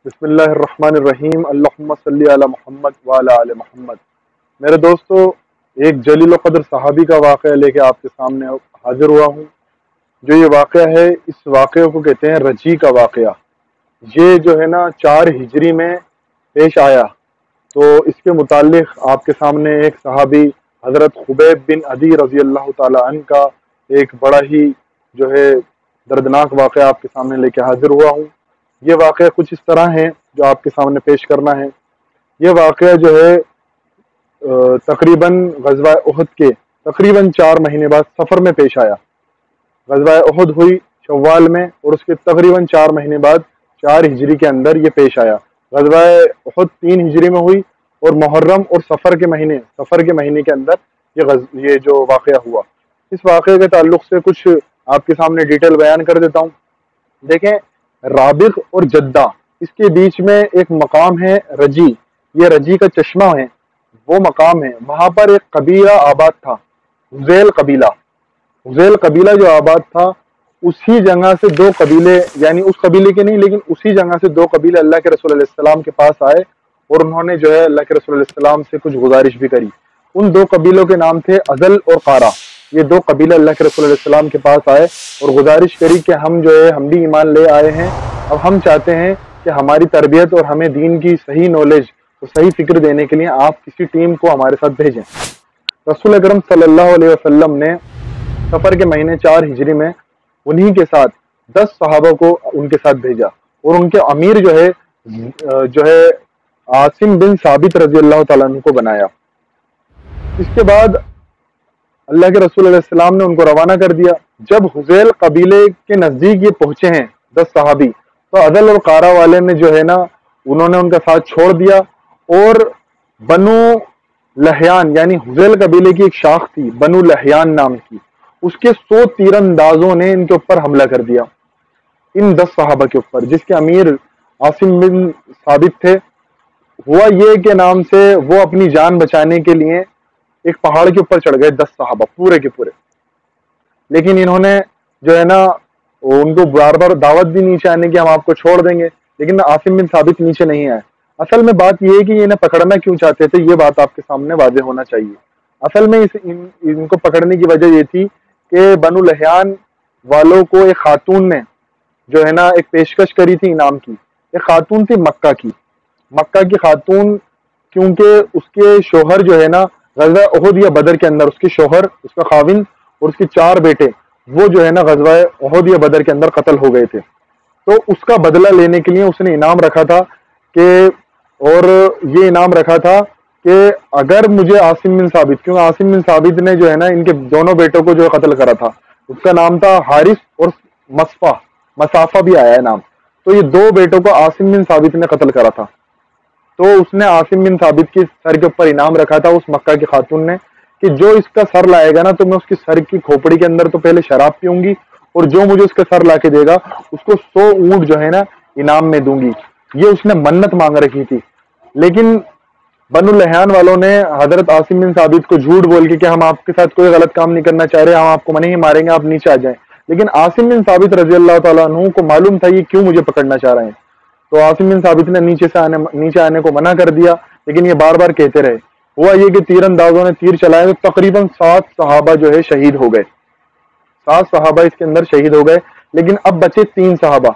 بسم اللہ الرحمن الرحیم، اللہم صلی علی محمد وعلی آل محمد۔ میرے دوستو، ایک جلیل و قدر صحابی کا واقعہ لے کے آپ کے سامنے حاضر ہوا ہوں۔ جو یہ واقعہ ہے، اس واقعے کو کہتے ہیں رجی کا واقعہ۔ یہ جو ہے نا 4 ہجری میں پیش آیا۔ تو اس کے متعلق آپ کے سامنے ایک صحابی حضرت خبیب بن عدی رضی اللہ تعالی عنہ کا ایک بڑا ہی جو ہے دردناک واقعہ آپ کے سامنے لے کے حاضر ہوا ہوں۔ یہ واقعہ کچھ اس طرح ہے جو آپ کے سامنے پیش کرنا ہے۔ یہ واقعہ جو ہے تقریباً غزوہ احد کے تقریباً 4 مہینے بعد سفر میں پیش آیا۔ غزوہ احد ہوئی شوال میں، اور اس کے تقریباً 4 مہینے بعد 4 ہجری کے اندر یہ پیش آیا۔ غزوہ احد 3 ہجری میں ہوئی، اور محرم اور سفر کے مہینے کے اندر یہ جو واقعہ ہوا۔ اس واقعے کے تعلق سے کچھ آپ کے سامنے ڈیٹیل بیان کر دیتا ہوں۔ دیکھیں، رابغ اور جدہ، اس کے بیچ میں ایک مقام ہے رجی۔ یہ رجی کا چشمہ ہے، وہ مقام ہے۔ وہاں پر ایک قبیلہ آباد تھا، حذیل قبیلہ جو آباد تھا، اسی جگہ سے 2 قبیلے، یعنی اس قبیلے کے نہیں لیکن اسی جگہ سے 2 قبیلے اللہ کے رسول علیہ السلام کے پاس آئے، اور انہوں نے جو ہے اللہ کے رسول علیہ السلام سے کچھ گزارش بھی کری۔ ان 2 قبیلوں کے نام تھے ازل اور قارہ۔ یہ 2 قبیلے اللہ کے رسول علیہ السلام کے پاس آئے اور گزارش کری کہ ہم جو ہے ہم بھی ایمان لے آئے ہیں، اب ہم چاہتے ہیں کہ ہماری تربیت اور ہمیں دین کی صحیح نالج اور صحیح فکر دینے کے لیے آپ کسی ٹیم کو ہمارے ساتھ بھیجیں۔ رسول اکرم صلی اللہ علیہ وسلم نے سفر کے مہینے 4 ہجری میں انہی کے ساتھ 10 صحابہ کو ان کے ساتھ بھیجا، اور ان کے امیر جو ہے عاصم بن ثابت رضی اللہ تعالیٰ عنہ کو بنایا۔ اس کے بعد اللہ کے رسول علیہ السلام نے ان کو روانہ کر دیا۔ جب حذیل قبیلے کے نزدیک یہ پہنچے ہیں 10 صحابی، تو ازل اور قارہ والے نے جو ہے نا انہوں نے ان کا ساتھ چھوڑ دیا، اور بنو لحیان یعنی حذیل قبیلے کی ایک شاخ تھی بنو لحیان نام کی، اس کے 100 تیر اندازوں نے ان کے اوپر حملہ کر دیا، ان 10 صحابہ کے اوپر، جس کے امیر عاصم بن ثابت تھے۔ ہوا یہ کہ نام سے وہ اپنی جان بچانے کے لیے ایک پہاڑ کے اوپر چڑھ گئے 10 صحابہ پورے کے پورے، لیکن انہوں نے جو ہے نا ان کو بار بار دعوت بھی نیچے آنے کی، ہم آپ کو چھوڑ دیں گے، لیکن عاصم بن ثابت نیچے نہیں آئے۔ اصل میں بات یہ ہے کہ یہ انہیں پکڑنا کیوں چاہتے تھے، یہ بات آپ کے سامنے واضح ہونا چاہیے۔ اصل میں ان کو پکڑنے کی وجہ یہ تھی کہ بنو لحیان والوں کو ایک خاتون نے جو ہے نا ایک پیشکش کری تھی انعام کی۔ ایک خاتون تھی مکہ کی خاتون، کیونکہ اس کے شوہر جو ہے نا غزوہ احد یا بدر کے اندر اس کے شوہر، اس کا خاوند اور اس کے 4 بیٹے وہ جو ہے نا غزوہ احد یا بدر کے اندر قتل ہو گئے تھے۔ تو اس کا بدلہ لینے کے لیے اس نے انعام رکھا تھا یہ انعام رکھا تھا کہ اگر مجھے عاصم بن ثابت، کیونکہ عاصم بن ثابت نے جو ہے نا ان کے دونوں بیٹوں کو جو ہے قتل کرا تھا، اس کا نام تھا حارث اور مسافہ بھی آیا ہے نام، تو یہ 2 بیٹوں کو عاصم بن ثابت نے قتل کرا تھا۔ تو اس نے عاصم بن ثابت کی سر کے اوپر انعام رکھا تھا اس مکہ کی خاتون نے کہ جو اس کا سر لائے گا نا، تو میں اس کی سر کی کھوپڑی کے اندر تو پہلے شراب پیوں گی، اور جو مجھے اس کا سر لا کے دے گا اس کو 100 اونٹ جو ہے نا انعام میں دوں گی۔ یہ اس نے منت مانگ رکھی تھی، لیکن بنو لحیان والوں نے حضرت عاصم بن ثابت کو جھوٹ بول کے کہ ہم آپ کے ساتھ کوئی غلط کام نہیں کرنا چاہ رہے، ہم آپ کو نہیں ماریں گے، آپ نیچے آ جائیں، لیکن عاصم بن ثابت رضی اللہ تعالیٰ عنہ کو معلوم تھا یہ کیوں مجھے پکڑنا چاہ رہے ہیں، تو عاصم بن ثابت نے نیچے آنے کو منع کر دیا، لیکن یہ بار بار کہتے رہے۔ ہوا یہ کہ تیر اندازوں نے تیر چلائے تو تقریباً 7 صحابہ جو ہے شہید ہو گئے، 7 صحابہ اس کے اندر شہید ہو گئے، لیکن اب بچے 3 صحابہ۔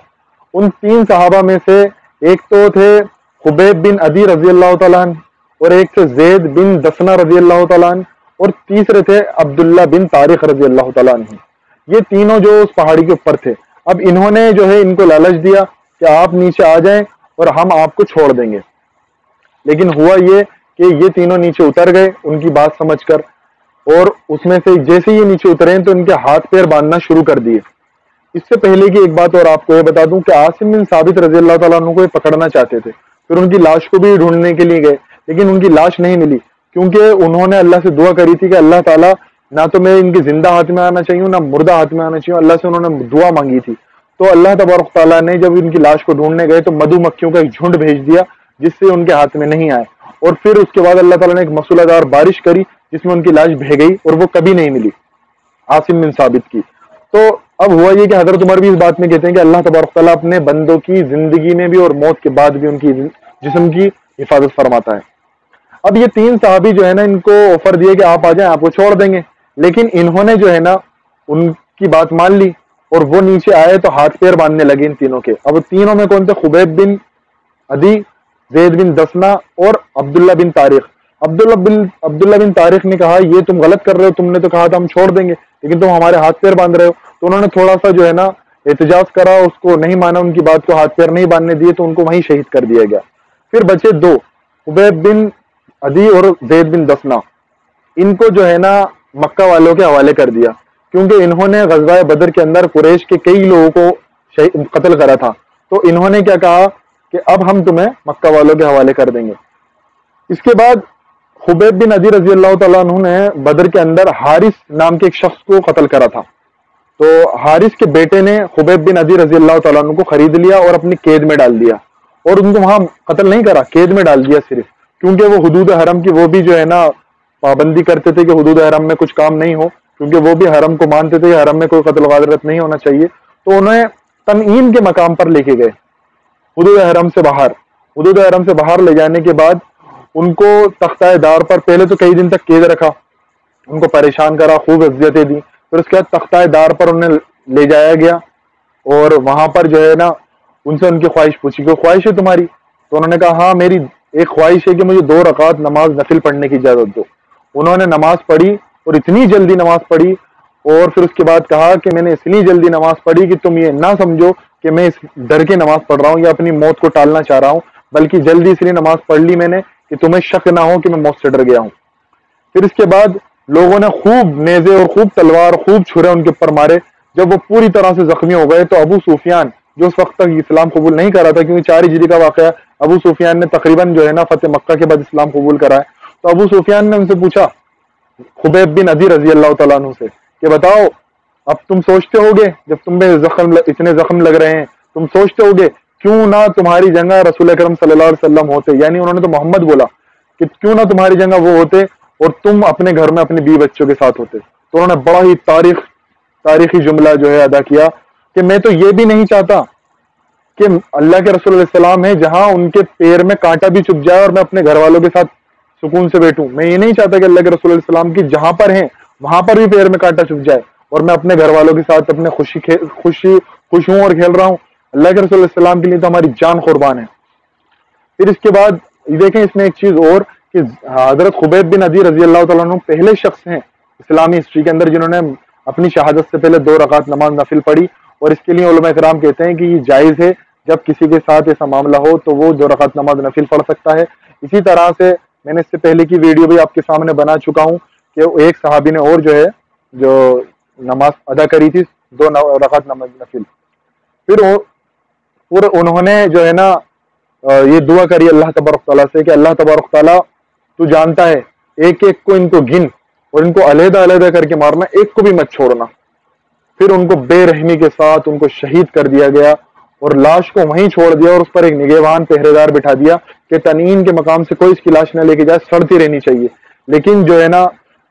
ان 3 صحابہ میں سے ایک تو تھے خبیب بن عدی رضی اللہ تعالیٰ عنہ، اور ایک تھے زید بن دسنہ رضی اللہ تعالیٰ عنہ، اور تیسرے تھے عبداللہ بن طارق رضی اللہ تعالیٰ عنہ۔ یہ تینوں جو اس پہاڑی کے اوپر تھے، اب انہوں نے جو ہے ان کو لالچ دیا کہ آپ نیچے آ جائیں اور ہم آپ کو چھوڑ دیں گے، لیکن ہوا یہ کہ یہ تینوں نیچے اتر گئے ان کی بات سمجھ کر، اور اس میں سے جیسے یہ نیچے اترے تو ان کے ہاتھ پیر باندھنا شروع کر دیے۔ اس سے پہلے کی ایک بات اور آپ کو یہ بتا دوں کہ عاصم بن ثابت رضی اللہ تعالیٰ عنہ کو یہ پکڑنا چاہتے تھے، پھر ان کی لاش کو بھی ڈھونڈنے کے لیے گئے، لیکن ان کی لاش نہیں ملی، کیونکہ انہوں نے اللہ سے دعا کری تھی کہ اللہ تعالیٰ نہ تو میں ان کے زندہ ہاتھ میں آنا چاہیے نہ مردہ ہاتھ میں آنا چاہیے، اللہ سے انہوں نے دعا مانگی تھی۔ تو اللہ تبارک تعالیٰ نے جب ان کی لاش کو ڈھونڈنے گئے تو مدھو مکھیوں کا ایک جھنڈ بھیج دیا جس سے ان کے ہاتھ میں نہیں آئے، اور پھر اس کے بعد اللہ تعالیٰ نے ایک مسولہ دار بارش کری جس میں ان کی لاش بہہ گئی اور وہ کبھی نہیں ملی عاصم بن ثابت کی۔ تو اب ہوا یہ کہ حضرت عمر بھی اس بات میں کہتے ہیں کہ اللہ تبارک تعالیٰ اپنے بندوں کی زندگی میں بھی اور موت کے بعد بھی ان کی جسم کی حفاظت فرماتا ہے۔ اب یہ تین صحابی جو ہے نا، ان کو آفر دیا کہ آپ آ جائیں، آپ کو چھوڑ دیں گے، لیکن انہوں نے جو ہے نا ان کی بات مان لی اور وہ نیچے آئے تو ہاتھ پیر باندھنے لگے ان تینوں کے۔ اب تینوں میں کون تھے؟ خبیب بن عدی، زید بن دسنا اور عبداللہ بن طارق۔ عبداللہ بن طارق نے کہا یہ تم غلط کر رہے ہو، تم نے تو کہا تھا ہم چھوڑ دیں گے لیکن تم ہمارے ہاتھ پیر باندھ رہے ہو۔ تو انہوں نے تھوڑا سا جو ہے نا احتجاج کرا، اس کو نہیں مانا، ان کی بات کو ہاتھ پیر نہیں باندھنے دیے تو ان کو وہیں شہید کر دیا گیا۔ پھر بچے دو، خبیب بن عدی اور زید بن دسنا، ان کو جو ہے نا مکہ والوں کے حوالے کر دیا، کیونکہ انہوں نے غزوہ بدر کے اندر قریش کے کئی لوگوں کو قتل کرا تھا۔ تو انہوں نے کیا کہا کہ اب ہم تمہیں مکہ والوں کے حوالے کر دیں گے۔ اس کے بعد خبیب بن عدی رضی اللہ تعالیٰ عنہ نے بدر کے اندر حارث نام کے ایک شخص کو قتل کرا تھا، تو حارث کے بیٹے نے خبیب بن عدی رضی اللہ تعالیٰ عنہ کو خرید لیا اور اپنی قید میں ڈال دیا، اور ان کو وہاں قتل نہیں کرا، قید میں ڈال دیا صرف، کیونکہ وہ حدود حرم کی وہ بھی جو ہے نا پابندی کرتے تھے کہ حدود حرم میں کچھ کام نہیں ہو، کیونکہ وہ بھی حرم کو مانتے تھے کہ حرم میں کوئی قتل غارت نہیں ہونا چاہیے۔ تو انہیں تنعیم کے مقام پر لے کے گئے، حدود حرم سے باہر۔ حدود حرم سے باہر لے جانے کے بعد ان کو تختہ دار پر پہلے تو کئی دن تک قید رکھا، ان کو پریشان کرا، خوب اذیتیں دی، پھر اس کے بعد تختہ دار پر انہیں لے جایا گیا، اور وہاں پر جو ہے نا ان سے ان کی خواہش پوچھی کہ خواہش ہے تمہاری؟ تو انہوں نے کہا ہاں میری ایک خواہش ہے کہ مجھے 2 رکعت نماز نفل پڑھنے کی اجازت دو۔ انہوں نے نماز پڑھی اور اتنی جلدی نماز پڑھی، اور پھر اس کے بعد کہا کہ میں نے اس لیے جلدی نماز پڑھی کہ تم یہ نہ سمجھو کہ میں اس ڈر کے نماز پڑھ رہا ہوں یا اپنی موت کو ٹالنا چاہ رہا ہوں، بلکہ جلدی اس لیے نماز پڑھ لی میں نے کہ تمہیں شک نہ ہو کہ میں موت سے ڈر گیا ہوں۔ پھر اس کے بعد لوگوں نے خوب نیزے اور خوب تلوار، خوب چھرے ان کے اوپر مارے۔ جب وہ پوری طرح سے زخمی ہو گئے تو ابو سفیان، جو اس وقت تک اسلام قبول نہیں کرا تھا کیونکہ 4 ہجری کا واقعہ، ابو سفیان نے تقریباً جو ہے نا فتح مکہ کے بعد اسلام قبول کرا ہے، تو ابو سفیان نے ان سے پوچھا خبیب بن عدی رضی اللہ تعالیٰ عنہ سے کہ بتاؤ اب تم سوچتے ہوگے جب تم میں اتنے زخم لگ رہے ہیں، تم سوچتے ہوگے کیوں نہ تمہاری جگہ رسول اکرم صلی اللہ علیہ وسلم ہوتے، یعنی انہوں نے تو محمد بولا، کہ کیوں نہ تمہاری جگہ وہ ہوتے اور تم اپنے گھر میں اپنے بیوی بچوں کے ساتھ ہوتے۔ تو انہوں نے بڑا ہی تاریخی جملہ جو ہے ادا کیا کہ میں تو یہ بھی نہیں چاہتا کہ اللہ کے رسول علیہ السلام ہے جہاں ان کے پیر میں کانٹا بھی چبھ جائے اور میں اپنے گھر والوں کے ساتھ سکون سے بیٹھوں، میں یہ نہیں چاہتا کہ اللہ کے رسول علیہ السلام کی جہاں پر ہیں وہاں پر بھی پیر میں کانٹا چبھ جائے اور میں اپنے گھر والوں کے ساتھ اپنے خوش ہوں اور کھیل رہا ہوں۔ اللہ کے رسول علیہ السلام کے لیے تو ہماری جان قربان ہے۔ پھر اس کے بعد دیکھیں اس میں ایک چیز اور کہ حضرت خبیب بن عدی رضی اللہ تعالیٰ عنہ پہلے شخص ہیں اسلامی ہسٹری کے اندر جنہوں نے اپنی شہادت سے پہلے 2 رکعت نماز نفل پڑھی، اور اس کے لیے علماء کرام کہتے ہیں کہ یہ جائز ہے، جب کسی کے ساتھ ایسا معاملہ ہو تو وہ 2 رکعت نماز نفل پڑھ سکتا ہے۔ اسی طرح سے میں نے اس سے پہلے کی ویڈیو بھی آپ کے سامنے بنا چکا ہوں کہ ایک صحابی نے اور جو ہے جو نماز ادا کری تھی 2 رکعت نماز نفل، پھر انہوں نے جو ہے نا یہ دعا کری اللہ تبارک تعالیٰ سے کہ اللہ تبارک تعالیٰ تو جانتا ہے، ایک ایک کو ان کو گن اور ان کو علیحدہ علیحدہ کر کے مارنا، ایک کو بھی مت چھوڑنا۔ پھر ان کو بے رحمی کے ساتھ ان کو شہید کر دیا گیا اور لاش کو وہیں چھوڑ دیا اور اس پر ایک نگہبان پہرے دار بٹھا دیا کہ تنعیم کے مقام سے کوئی اس کی لاش نہ لے کے جائے، سڑتی رہنی چاہیے۔ لیکن جو ہے نا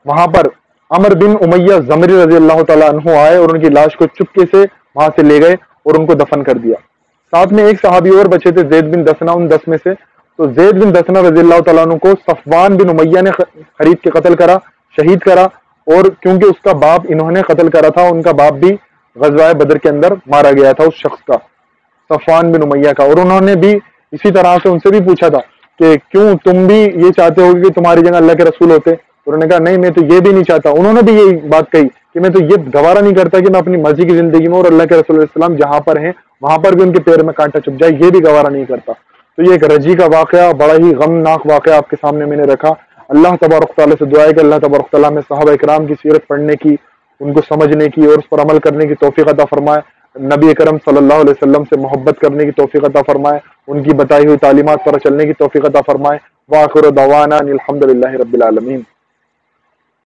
وہاں پر عمر بن امیہ زمری رضی اللہ تعالیٰ عنہ آئے اور ان کی لاش کو چپکے سے وہاں سے لے گئے اور ان کو دفن کر دیا۔ ساتھ میں ایک صحابی اور بچے تھے زید بن دسنا، ان 10 میں سے، تو زید بن دسنا رضی اللہ تعالیٰ عنہ کو صفوان بن امیہ نے خرید کے قتل کرا، شہید کرا، اور کیونکہ اس کا باپ انہوں نے قتل کرا تھا، ان کا باپ بھی غزوہ بدر کے اندر مارا گیا تھا اس شخص کا، صفوان بن امیہ کا، اور انہوں نے بھی اسی طرح سے ان سے بھی پوچھا تھا کہ کیوں تم بھی یہ چاہتے ہو کہ تمہاری جگہ اللہ کے رسول ہوتے؟ انہوں نے کہا نہیں میں تو یہ بھی نہیں چاہتا۔ انہوں نے بھی یہی بات کہی کہ میں تو یہ گوارا نہیں کرتا کہ میں اپنی مرضی کی زندگی میں اور اللہ کے رسول علیہ السلام جہاں پر ہیں وہاں پر بھی ان کے پیر میں کانٹا چپ جائے، یہ بھی گوارا نہیں کرتا۔ تو یہ ایک رجی کا واقعہ، بڑا ہی غمناک واقعہ آپ کے سامنے میں نے رکھا۔ اللہ تبارک تعالیٰ سے دعا ہے کہ اللہ تبارک تعالیٰ میں صحابہ اکرام کی سیرت پڑھنے کی، ان کو سمجھنے کی اور اس پر عمل کرنے کی توفیق عطا فرمائے، نبی اکرم صلی اللہ علیہ وسلم سے محبت کرنے کی توفیق عطا فرمائے، ان کی بتائی ہوئی تعلیمات پر چلنے کی توفیق عطا فرمائے۔ وآخر دعوانا الحمد للہ رب العالمین۔